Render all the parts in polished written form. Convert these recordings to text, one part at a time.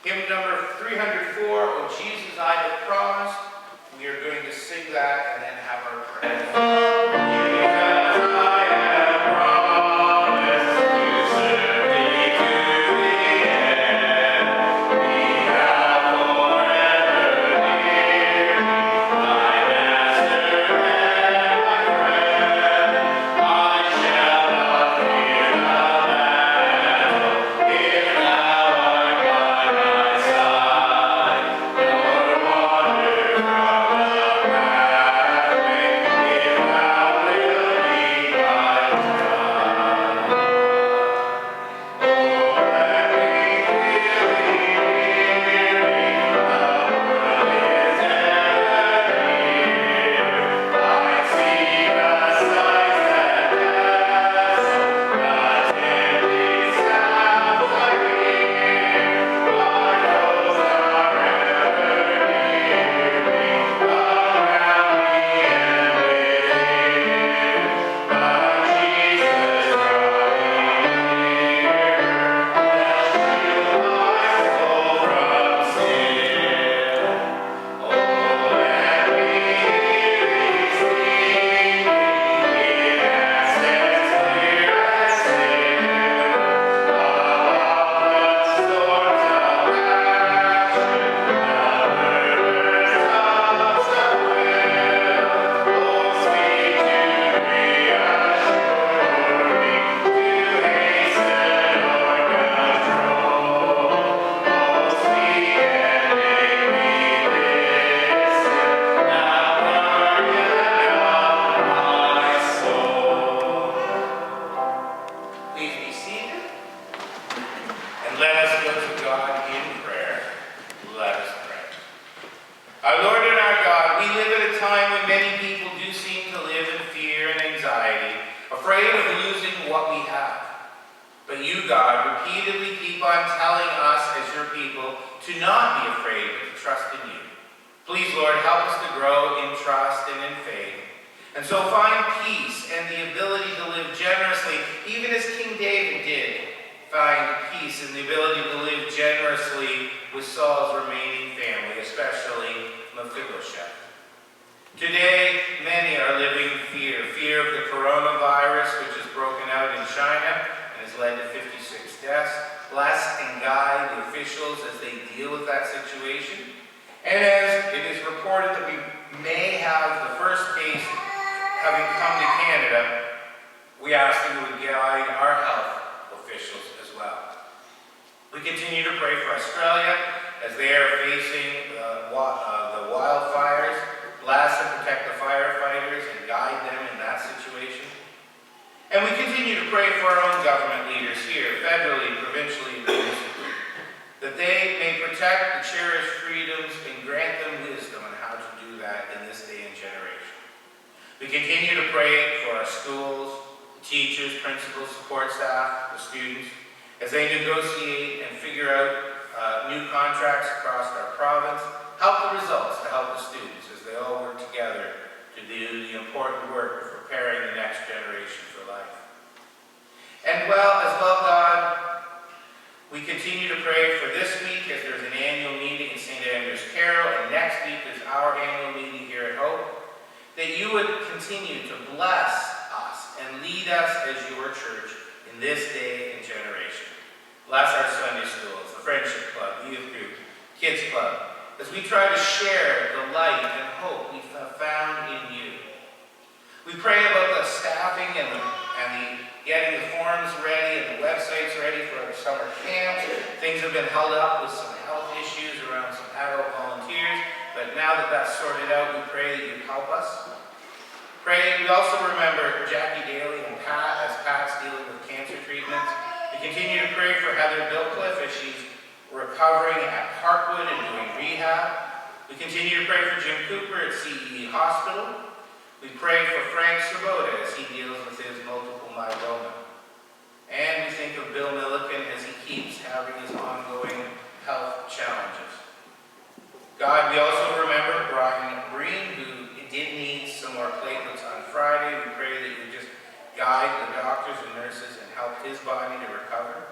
Hymn number 304, O Jesus, I have promised. We are going to sing that and then have our prayer. Today, many are living in fear of the coronavirus, which has broken out in China and has led to 56 deaths. Bless and guide the officials as they deal with that situation. And as it is reported that we may have the first case having come to Canada, we ask that you would guide our health officials as well. We continue to pray for Australia as they are facing the wildfires. Bless and protect the firefighters and guide them in that situation. And we continue to pray for our own government leaders here, federally, provincially, and municipally, that they may protect the cherished freedoms and grant them wisdom on how to do that in this day and generation. We continue to pray for our schools, teachers, principals, support staff, the students, as they negotiate and figure out new contracts across our province. Help the results to help the students as they all work together to do the important work of preparing the next generation for life. And as well, God, we continue to pray for this week as there's an annual meeting at St. Andrew's Carroll, and next week is our annual meeting here at Hope, that you would continue to bless us and lead us as your church in this day and generation. Bless our Sunday schools, the Friendship Club, the Youth Group, Kids Club, as we try to share the light and hope we have found in you. We pray about the staffing and the getting the forms ready and the websites ready for our summer camps. Things have been held up with some health issues around some adult volunteers, but now that that's sorted out, we pray that you help us. We also remember Jackie Daly and Pat as Pat's dealing with cancer treatments. We continue to pray for Heather Billcliffe as she's recovering at Parkwood and doing rehab. We continue to pray for Jim Cooper at CE Hospital. We pray for Frank Sabota as he deals with his multiple myeloma. And we think of Bill Milliken as he keeps having his ongoing health challenges. God, we also remember Brian Breen, who did need some more platelets on Friday. We pray that you just guide the doctors and nurses and help his body to recover.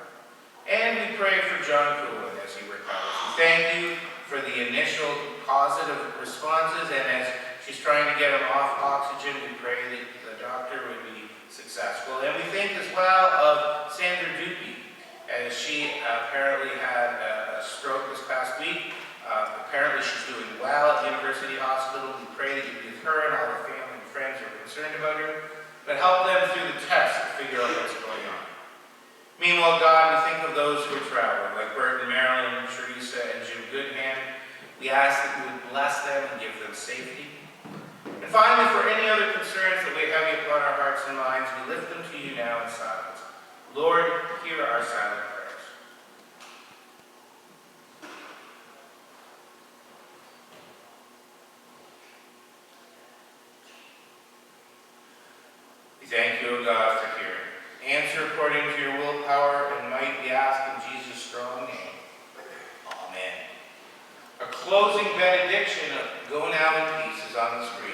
And we pray for John Coolin as he recovers. thank you for the initial positive responses, and as she's trying to get him off oxygen, we pray that the doctor would be successful. And we think as well of Sandra Dupy, as she apparently had a stroke this past week. Apparently she's doing well at the University Hospital. We pray that you'd be with her and all the family and friends who are concerned about her, but help them through the test to figure out what's going on. Meanwhile, God, we think of those who are traveling, like Bert and Marilyn, Teresa, and Jim Goodhand. We ask that you would bless them and give them safety. And finally, for any other concerns that weigh heavy upon our hearts and minds, we lift them to you now in silence. Lord, hear our silent prayers. We thank you, O God, for hearing. Answer according to your will, power, and might, we ask in Jesus' strong name. Amen. A closing benediction of Go Now in Peace is on the screen.